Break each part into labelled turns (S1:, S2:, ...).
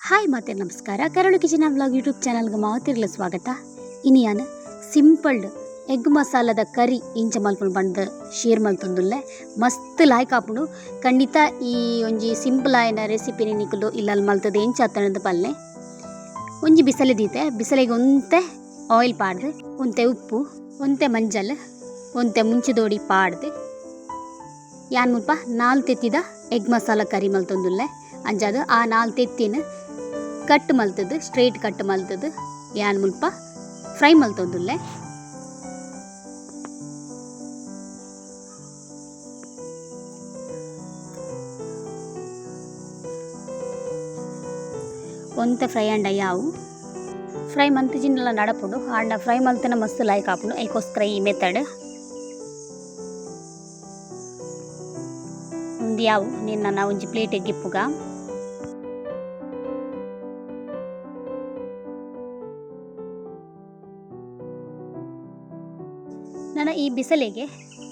S1: Hi ಮತ್ತೆ ನಮಸ್ಕಾರ. ಕರಳು ಕಿಚನ್ ವ್ಲಾಗ್ ಯೂಟ್ಯೂಬ್ ಚಾನಲ್ಗೆ ಮಾತಿರಲಿ ಸ್ವಾಗತ. ಇನ್ನು ನಾನು ಸಿಂಪಲ್ಡ್ ಎಗ್ ಮಸಾಲದ ಕರಿ ಇಂಚ ಮಲ್ಪುಂಡು ಬಂದು ಶೇರ್ ಮಲ್ತೊಂದುಲ್ಲೆ ಮಸ್ತ್ ಲಾಯ್ಕ್ ಆಪುಂಡು. ಖಂಡಿತ ಈ ಒಂಜಿ ಸಿಂಪಲ್ ಆಯ್ನ ರೆಸಿಪಿನಿ ನಿಕ್ಕಲು ಇಲ್ಲಲ್ಲಿ ಮಲ್ತದೆ ಎಂಚ ಹತ್ತಣದ ಪಲ್ಲೆ ಒಂಜಿ ಬಿಸಲೆ ದೀತೆ. ಬಿಸಲೆಗೆ ಒಂತೆ ಆಯಿಲ್ ಪಾಡ್ದು, ಒಂತೆ ಉಪ್ಪು, ಒಂತೆ ಮಂಜಲ್, ಒಂತೆ ಮುಂಚಿದೋಡಿ ಪಾಡ್ದು ಯಾನ್ ಮುಲ್ಪ 4 ತೆತ್ತಿದ ಎಗ್ ಮಸಾಲ ಕರಿ ಮಲ್ತೊಂದುಲ್ಲೆ. ಅಂಜಾದು ಆ 4 ತೆತ್ತಿನ ಕಟ್ ಮಲ್ತದ್ದು, ಸ್ಟ್ರೇಟ್ ಕಟ್ ಮಲ್ತದ್ದು ಯಾನ್ ಮುಲ್ಪ ಫ್ರೈ ಮಲ್ತೊಂದುಲ್ಲೆ. ಒಂತೆ ಫ್ರೈ ಅಂಡ ಯಾವು ಫ್ರೈ ಮಂತಿಜಿನೆಲ್ಲ ನಡಪುಂಡು ಆಂಡ ಫ್ರೈ ಮಲ್ತನ ಮಸ್ತ್ ಲಾಯ್ಕ್ ಆಪುಂಡು. ಐಕೋಸ್ಕರ ಈ ಮೆಥಡ್ ಒಂದು ಯಾವು ನಿನ್ನ ಒಂಜಿ ಪ್ಲೇಟಿಗೆ ಗಿಪ್ಪುಗ ನಾನು ಈ ಬಿಸಲಿಗೆ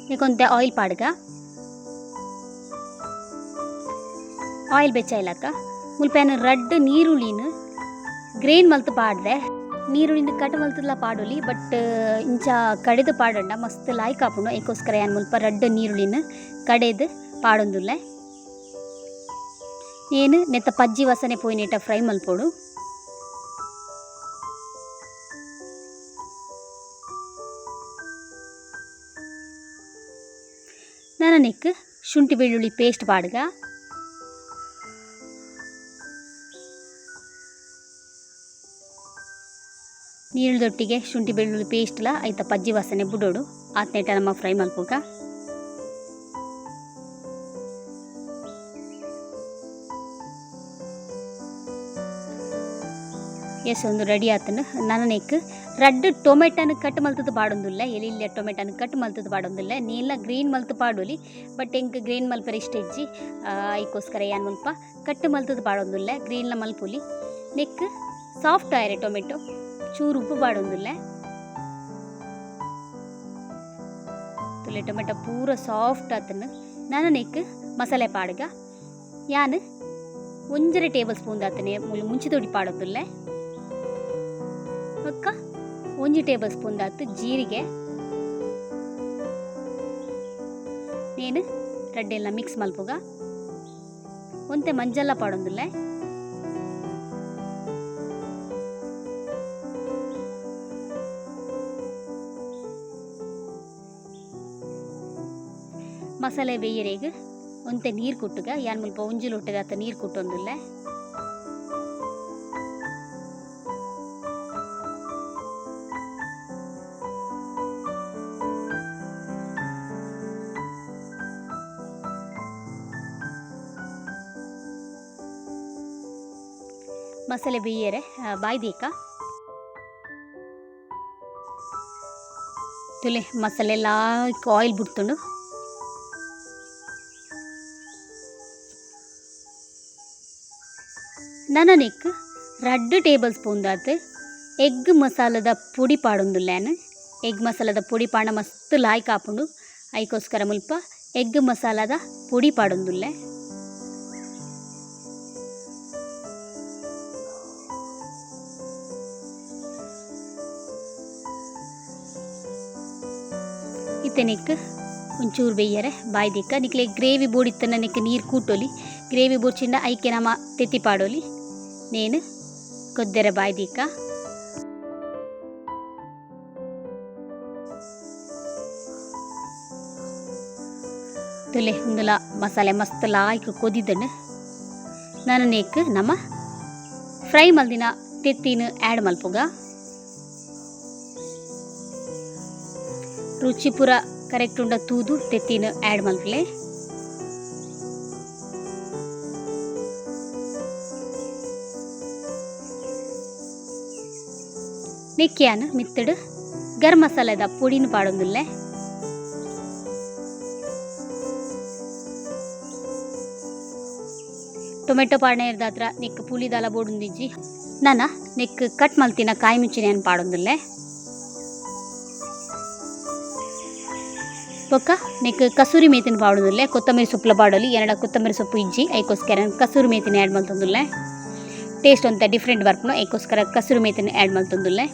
S1: ನಿಕೊಂತೆ ಆಯಿಲ್ ಪಾಡ್ಗ ಆಯಿಲ್ ಬೆಚ್ಚಾಯ್ಲಕ್ಕ ಮುಲ್ಪೇನು ರಡ್ಡ್ ನೀರುಳ್ಳಿನ ಗ್ರೇನ್ ಮಲ್ತು ಪಾಡ್ದೆ. ನೀರುಳ್ಳಿನ ಕಟ್ ಮಲ್ತಲ್ಲ ಪಾಡೋಲಿ, ಬಟ್ ಇಂಚ ಕಡೆದು ಪಾಡಂಡ ಮಸ್ತ್ ಲಾಯ್ಕ್ ಆಪುಂಡು. ಐಕೋಸ್ಕರ ಯಾನ್ ಮುಲ್ಪ ರಡ್ಡ್ ನೀರುಳ್ಳಿನ ಕಡೆದು ಪಾಡೊಂದುಲ್ಲೆ. ಏನು ನೆತ್ತ ಪಜ್ಜಿ ವಾಸನೆ ಪೋಯಿನೇಟ ಫ್ರೈ ಮಲ್ಪೋಡು. ನಾನು ನೆಕ್ ಶುಂಠಿ ಬೆಳ್ಳುಳ್ಳಿ ಪೇಸ್ಟ್ ಪಾಡ್ಗ ನೀರುಳ್ದೊಟ್ಟಿಗೆ ಶುಂಠಿ ಬೆಳ್ಳುಳ್ಳಿ ಪೇಸ್ಟ್ಲ ಐತ ಪಜ್ಜಿ ವಾಸನೆ ಬುಡೋಡು ಆತ್ನೇಟ ನಮ್ಮ ಫ್ರೈ ಮಲ್ಪೋಗ. ಎಸ್ ಒಂದು ರೆಡಿ ಆತನು. ನಾನು ನೆಕ್ ರಡ್ಡ್ ಟೊಮೆಟೊನ ಕಟ್ ಮಲ್ತದ್ದು ಪಾಡೊಂದುಲ್ಲ, ಎಲಿಲ್ಲ ಟೊಮೆಟೊನ ಕಟ್ ಮಲ್ತದ್ದು ಪಾಡೊಂದುಲ್ಲ. ನೀಲ್ಲ ಗ್ರೀನ್ ಮಲ್ತು ಪಾಡೋಲಿ, ಬಟ್ ಎಂಕ್ ಗ್ರೀನ್ ಮಲ್ಪರ ಇಷ್ಟ ಇಜ್ಜಿ ಐಕೋಸ್ಕರ ಯಾನ್ ಮುಲ್ಪ ಕಟ್ ಮಲ್ತದ್ದು ಪಾಡೊಂದುಲ್ಲ, ಗ್ರೀನ್ಲ ಮಲ್ಪೊಲಿ. ನೆಕ್ ಸಾಫ್ಟ್ ಆಯ್ರೆ ಟೊಮೆಟೊ ಚೂರು ಉಪ್ಪು ಪಾಡೊಂದುಲ್ಲ. ತುಲೆ ಟೊಮೆಟೊ ಪೂರ ಸಾಫ್ಟ್ ಆತನು. ನಾನು ನೆಕ್ ಮಸಾಲೆ ಪಾಡ್ಗ ಯಾನ್ 1 ಟೇಬಲ್ ಸ್ಪೂನ್ ಆತನೆ ಮುಂಚಿತೋಡಿ ಪಾಡೊಂದುಲ್ಲ. ಒಕ್ಕ 1 ಟೇಬಲ್ ಸ್ಪೂನ್ ಆತು ಜೀರಿಗೆ ನೇನು ರಡ್ಡೆಲ್ಲ ಮಿಕ್ಸ್ ಮಲ್ಪುಗ. ಒಂತೆ ಮಂಜಲ್ಲ ಪಾಡೊಂದುಲ್ಲ. ಮಸಾಲೆ ಬೇಯರೆಗ್ ಒಂತೆ ನೀರು ಕುಟ್ಟುಗ ಯಾನ್ ಮುಲ್ಪ ಒಂಜಿ ಲೋಟದ ಆತ ನೀರು ಕುಟ್ಟೊಂದುಲ್ಲ. ಮಸಾಲೆ ಬೇಯರೆ ಬಾಯ್ದೇಕ ತುಲೆ ಮಸಾಲೆ ಲಾಯ್ಕ್ ಆಯಿಲ್ ಬಿಡ್ತುಂಡು. ನಾನು ನೆಕ್ ರಡ್ಡ್ ಟೇಬಲ್ ಸ್ಪೂನ್ ಆತು ಎಗ್ ಮಸಾಲದ ಪುಡಿ ಪಾಡೊಂದುಲ್ಲೇನು. ಎಗ್ ಮಸಾಲದ ಪುಡಿ ಪಾಂಡ ಮಸ್ತ್ ಲಾಯ್ಕ್ ಆಪುಂಡು. ಐಕೋಸ್ಕರ ಮುಲ್ಪ ಎಗ್ ಮಸಾಲದ ಪುಡಿ ಪಾಡೊಂದುಲ್ಲೆ. ಇತ್ತೆ ನೆಕ್ ಒಂಚೂರು ಬೇಯರೆ ಬಾಯ್ದಿಕ್ಕ ನಿಕ್ಲೆ ಗ್ರೇವಿ ಬೋಡಿತ್ತನ ನೆಕ್ ನೀರು ಕೂಟೋಲಿ. ಗ್ರೇವಿ ಬೋಡ್ಚಿಂಡ ಐಕೆ ನಮ್ಮ ತೆತ್ತಿ ಪಾಡೋಲಿ. ನೇನು ಕೊದ್ದೆರೆ ಬಾಯ್ದಿಕ್ಕ ತುಲೆ ಉಂದುಲ ಮಸಾಲೆ ಮಸ್ತ್ ಲಾಯ್ಕ್ ಕೊದಿದ್ದನು. ನಾನು ನೆಕ್ ನಮ್ಮ ಫ್ರೈ ಮಲ್ದಿನ ತೆತ್ತಿನ ಆ್ಯಡ್ ಮಲ್ಪುಗ. ರುಚಿ ಪೂರ ಕರೆಕ್ಟ್ ಉಂಡ ತೂದು ತೆತ್ತಿನ ಆ್ಯಡ್ ಮಲ್ಪಲೆ. ನೆಕ್ಕಿಯಾನು ಮಿತ್ತಡು ಗರಂ ಮಸಾಲೆದ ಪುಡಿನ ಪಾಡೊಂದುಲ್ಲೆ. ಟೊಮೆಟೊ ಪಾಡನೆ ಇರ್ದಾತ್ರ ನೆಕ್ ಪುಳಿದಾಲ ಬೋಡುಂದಿಜ್ಜಿ ನಾನು ನೆಕ್ ಕಟ್ ಮಲ್ತಿನ ಕಾಯಿ ಮುಂಚಿನ ಪಾಡೊಂದುಲ್ಲೆ. ಬೊಕ್ಕ ನೆಕ್ ಕಸೂರಿ ಮೇತಿನ ಪಾಡೋದಿಲ್ಲ, ಕೊತ್ತಂಬರಿ ಸೊಪ್ಪುಲ ಪಾಡೋಲಿ. 2 ಕೊತ್ತಂಬರಿ ಸೊಪ್ಪು ಇಜ್ಜಿ ಐಕೋಸ್ಕರ ಕಸೂರಿ ಮೇತಿನ ಆ್ಯಡ್ ಮಲ್ತೊಂದುಲ್ಲೆ. ಟೇಸ್ಟ್ ಒಂತ ಡಿಫ್ರೆಂಟ್ ಬರ್ಪುನು ಏಕೋಸ್ಕರ ಕಸೂರಿ ಮೇತಿನ ಆ್ಯಡ್ ಮಲ್ತೊಂದುಲ್ಲೆ.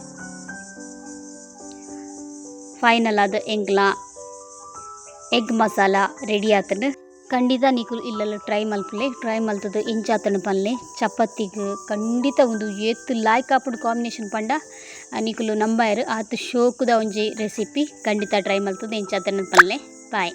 S1: ಫೈನಲ್ ಆದ ಎಂಕ್ಲ ಎಗ್ ಮಸಾಲ ರೆಡಿ ಆತಂಡು. ಖಂಡಿತ ನೀಕುಲು ಇಲ್ಲೆಲ್ಲ ಟ್ರೈ ಮಲ್ಪುಲೆ. ಟ್ರೈ ಮಲ್ತದ್ದು ಎಂಚಾತನ ಪನ್ಲೆ ಚಪಾತಿಗೆ ಖಂಡಿತ ಒಂದು ಏತ್ ಲಾಯ್ಕ್ ಆಪುಂಡು ಕಾಂಬಿನೇಷನ್ ಪಂಡ ನೀಕುಲು ನಂಬಾಯರು ಆತು ಶೋಕುದ ಒಂಜಿ ರೆಸಿಪಿ ಖಂಡಿತ ಟ್ರೈ ಮಲ್ತದ್ದು ಎಂಚಾತನ ಪನ್ಲೆ. ಬಾಯ್.